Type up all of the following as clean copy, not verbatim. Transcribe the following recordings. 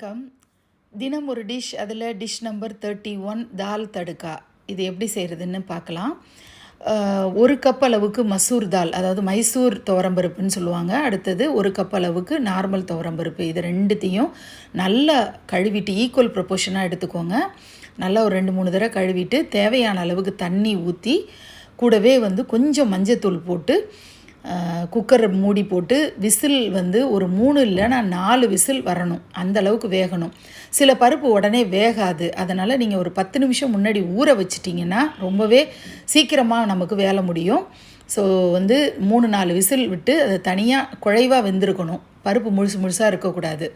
வணக்கம். தினம் ஒரு டிஷ், அதில் டிஷ் நம்பர் 31 தால் தடுக்கா. இது எப்படி செய்கிறதுன்னு பார்க்கலாம். 1 கப் அளவுக்கு மசூர் தால், அதாவது மைசூர் துவரம்பருப்புன்னு சொல்லுவாங்க. அடுத்தது 1 கப் அளவுக்கு நார்மல் துவரம்பருப்பு. இது ரெண்டுத்தையும் நல்லா கழுவிட்டு ஈக்குவல் ப்ரொப்போர்ஷனாக எடுத்துக்கோங்க. நல்லா ஒரு 2-3 தடவை கழுவிட்டு தேவையான அளவுக்கு தண்ணி ஊற்றி கூடவே கொஞ்சம் மஞ்சத்தூள் போட்டு குக்கரை மூடி போட்டு விசில் ஒரு 3 இல்லைன்னா 4 விசில் வரணும். அந்த அளவுக்கு வேகணும். சில பருப்பு உடனே வேகாது. அதனால் நீங்கள் ஒரு 10 நிமிஷம் முன்னாடி ஊற வச்சிட்டிங்கன்னா ரொம்பவே சீக்கிரமாக நமக்கு வேலை முடியும். ஸோ 3-4 விசில் விட்டு அதை தனியாக குழைவாக வெந்திருக்கணும். பருப்பு முழுசாக இருக்கக்கூடாது.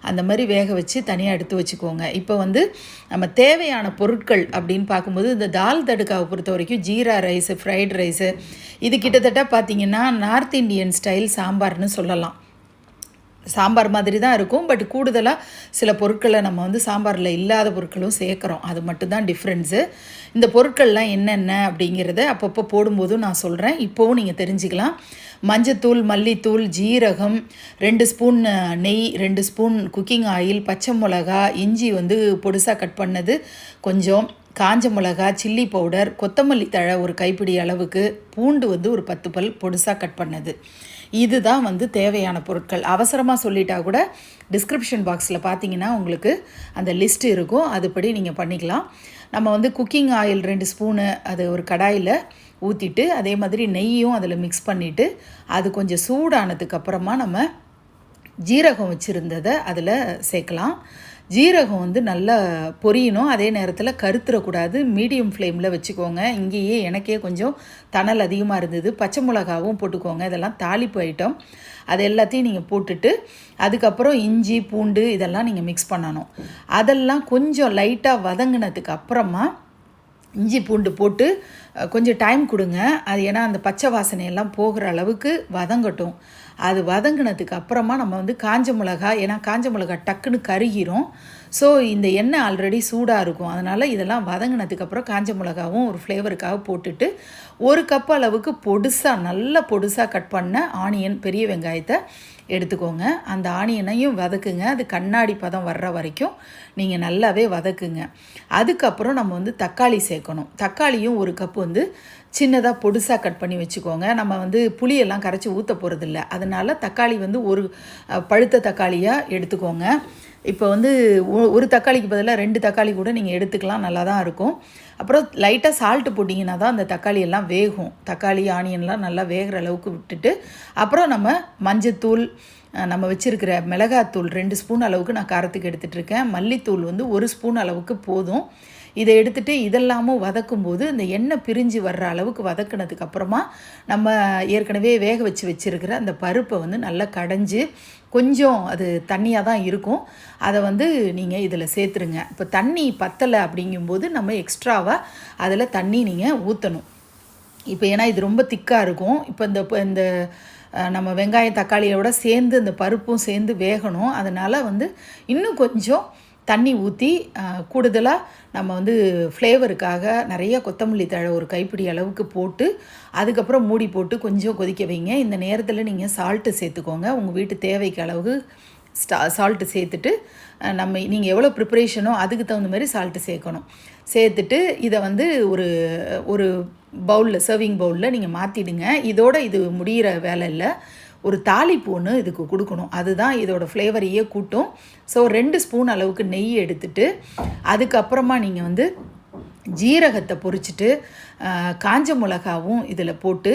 அந்த மாதிரி வேக வச்சு தனியாக எடுத்து வச்சுக்கோங்க. இப்போ நம்ம தேவையான பொருட்கள் அப்படின்னு பார்க்கும்போது, இந்த தால் தடுக்காவை பொறுத்த வரைக்கும் ஜீரா ரைஸு, ஃப்ரைட் ரைஸு, இது கிட்டத்தட்ட பார்த்திங்கன்னா நார்த் இண்டியன் ஸ்டைல் சாம்பார்னு சொல்லலாம். சாம்பார் மாதிரி தான் இருக்கும். பட் கூடுதலாக சில பொருட்களை நம்ம சாம்பாரில் இல்லாத பொருட்களும் சேர்க்குறோம். அது மட்டும்தான் டிஃப்ரென்ஸு. இந்த பொருட்கள்லாம் என்னென்ன அப்படிங்கிறத அப்பப்போ போடும்போதும் நான் சொல்கிறேன். இப்போவும் நீங்கள் தெரிஞ்சுக்கலாம். மஞ்சத்தூள், மல்லித்தூள், ஜீரகம், 2 ஸ்பூன் நெய், 2 ஸ்பூன் குக்கிங் ஆயில், பச்சை மிளகா, இஞ்சி பொடுசாக கட் பண்ணது கொஞ்சம், காஞ்ச மிளகா, சில்லி பவுடர், கொத்தமல்லி தழை ஒரு கைப்பிடி அளவுக்கு, பூண்டு ஒரு 10 பல் பொடுசாக கட் பண்ணது. இதுதான் தேவையான பொருட்கள். அவசரமாக சொல்லிட்டா கூட டிஸ்கிரிப்ஷன் பாக்ஸில் பார்த்தீங்கன்னா உங்களுக்கு அந்த லிஸ்ட்டு இருக்கும். அதுபடி நீங்கள் பண்ணிக்கலாம். நம்ம குக்கிங் ஆயில் 2 ஸ்பூனு அது ஒரு கடாயில் ஊற்றிட்டு, அதே மாதிரி நெய்யும் அதில் மிக்ஸ் பண்ணிவிட்டு, அது கொஞ்சம் சூடானதுக்கப்புறமா நம்ம ஜீரகம் வச்சுருந்ததை அதில் சேர்க்கலாம். ஜீரகம் நல்லா பொரியணும். அதே நேரத்தில் கருத்துறக்கூடாது. மீடியம் ஃப்ளேமில் வச்சுக்கோங்க. இங்கேயே எனக்கே கொஞ்சம் தணல் அதிகமாக இருந்தது. பச்சை மிளகாவும் போட்டுக்கோங்க. இதெல்லாம் தாளிப்பு ஐட்டம். அது எல்லாத்தையும் நீங்கள் போட்டுட்டு அதுக்கப்புறம் இஞ்சி, பூண்டு இதெல்லாம் நீங்கள் மிக்ஸ் பண்ணணும். அதெல்லாம் கொஞ்சம் லைட்டாக வதங்கினதுக்கு அப்புறமா இஞ்சி பூண்டு போட்டு கொஞ்சம் டைம் கொடுங்க. அது ஏன்னா அந்த பச்சை வாசனையெல்லாம் போகிற அளவுக்கு வதங்கட்டும். அது வதங்கினதுக்கு அப்புறமா நம்ம காஞ்ச மிளகா, ஏன்னா காஞ்ச மிளகா டக்குன்னு கருகிரும். ஸோ இந்த எண்ணெய் ஆல்ரெடி சூடாக இருக்கும். அதனால் இதெல்லாம் வதங்கினதுக்கப்புறம் காஞ்ச மிளகாவும் ஒரு ஃப்ளேவருக்காக போட்டுட்டு 1 கப் அளவுக்கு நல்ல பொடுசாக கட் பண்ண ஆனியன், பெரிய வெங்காயத்தை எடுத்துக்கோங்க. அந்த ஆனியனையும் வதக்குங்க. அது கண்ணாடி பதம் வர்ற வரைக்கும் நீங்கள் நல்லாவே வதக்குங்க. அதுக்கப்புறம் நம்ம தக்காளி சேர்க்கணும். தக்காளியும் 1 கப் சின்னதாக பொடுசாக கட் பண்ணி வச்சுக்கோங்க. நம்ம புளியெல்லாம் கரைச்சி ஊற்ற போகிறதில்ல. அதனால் தக்காளி ஒரு பழுத்த தக்காளியாக எடுத்துக்கோங்க. இப்போ ஒரு தக்காளிக்கு பதிலாக 2 தக்காளி கூட நீங்கள் எடுத்துக்கலாம். நல்லா தான் இருக்கும். அப்புறம் லைட்டாக சால்ட்டு போட்டிங்கன்னா தான் அந்த தக்காளி எல்லாம் வேகும். தக்காளி, ஆனியன்லாம் நல்லா வேகிற அளவுக்கு விட்டுட்டு, அப்புறம் நம்ம மஞ்சத்தூள், நம்ம வச்சுருக்கிற மிளகாத்தூள் 2 ஸ்பூன் அளவுக்கு நான் காரத்துக்கு எடுத்துகிட்ருக்கேன். மல்லித்தூள் 1 ஸ்பூன் அளவுக்கு போதும். இதை எடுத்துகிட்டு இதெல்லாமும் வதக்கும்போது இந்த எண்ணெய் பிரிஞ்சு வர்ற அளவுக்கு வதக்குனதுக்கு அப்புறமா நம்ம ஏற்கனவே வேக வச்சுருக்கிற அந்த பருப்பை நல்லா கடைஞ்சி, கொஞ்சம் அது தண்ணியாக தான் இருக்கும், அதை நீங்கள் இதில் சேர்த்துருங்க. இப்போ தண்ணி பத்தலை அப்படிங்கும்போது நம்ம எக்ஸ்ட்ராவாக அதில் தண்ணி நீங்கள் ஊற்றணும். இப்போ ஏன்னா இது ரொம்ப திக்காக இருக்கும். இப்போ இந்த நம்ம வெங்காயம் தக்காளியோட சேர்ந்து இந்த பருப்பும் சேர்ந்து வேகணும். அதனால் இன்னும் கொஞ்சம் தண்ணி ஊற்றி கூடுதலாக நம்ம ஃப்ளேவருக்காக நிறைய கொத்தமல்லி தழை ஒரு கைப்பிடி அளவுக்கு போட்டு அதுக்கப்புறம் மூடி போட்டு கொஞ்சம் கொதிக்க வைங்க. இந்த நேரத்தில் நீங்கள் சால்ட்டு சேர்த்துக்கோங்க. உங்கள் வீட்டு தேவைக்கு அளவுக்கு சால்ட்டு சேர்த்துட்டு நீங்கள் எவ்வளோ ப்ரிப்பரேஷனோ அதுக்கு தகுந்த மாதிரி சால்ட்டு சேர்க்கணும். சேர்த்துட்டு இதை ஒரு பவுலில், சர்விங் பவுலில் நீங்கள் மாற்றிடுங்க. இதோட இது முடிகிற வேலை இல்லை. ஒரு தாளிப்பு ஒன்று இதுக்கு கொடுக்கணும். அதுதான் இதோட ஃப்ளேவரையே கூட்டும். ஸோ 2 ஸ்பூன் அளவுக்கு நெய் எடுத்துட்டு அதுக்கப்புறமா நீங்கள் ஜீரகத்தை பொரிச்சிட்டு காஞ்ச மிளகாவும் இதில் போட்டு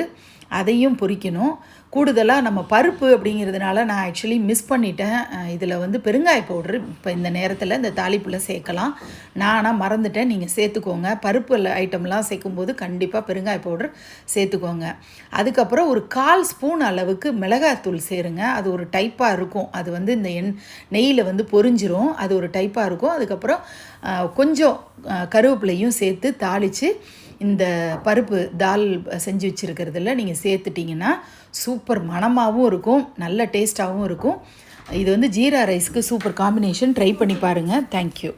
அதையும் பொரிக்கணும். கூடுதலாக நம்ம பருப்பு அப்படிங்கிறதுனால நான் ஆக்சுவலி மிஸ் பண்ணிட்டேன். இதில் பெருங்காய பவுட்ரு இப்போ இந்த நேரத்தில் இந்த தாளிப்பில் சேர்க்கலாம். நான் ஆனால் மறந்துட்டேன். நீங்கள் சேர்த்துக்கோங்க. பருப்பு ஐட்டம்லாம் சேர்க்கும்போது கண்டிப்பாக பெருங்காய பவுட்ரு சேர்த்துக்கோங்க. அதுக்கப்புறம் ஒரு 1/4 ஸ்பூன் அளவுக்கு மிளகாத்தூள் சேருங்க. அது ஒரு டைப்பாக இருக்கும். அது இந்த நெய்யில் பொரிஞ்சிரும். அது ஒரு டைப்பாக இருக்கும். அதுக்கப்புறம் கொஞ்சம் கருவேப்பிலையும் சேர்த்து தாளித்து இந்த பருப்பு தால் செஞ்சு வச்சுருக்கிறதுல நீங்கள் சேர்த்துட்டிங்கன்னா சூப்பர் மணமாகவும் இருக்கும், நல்ல டேஸ்ட்டாகவும் இருக்கும். இது ஜீரா ரைஸ்க்கு சூப்பர் காம்பினேஷன். ட்ரை பண்ணி பாருங்கள். தேங்க்யூ.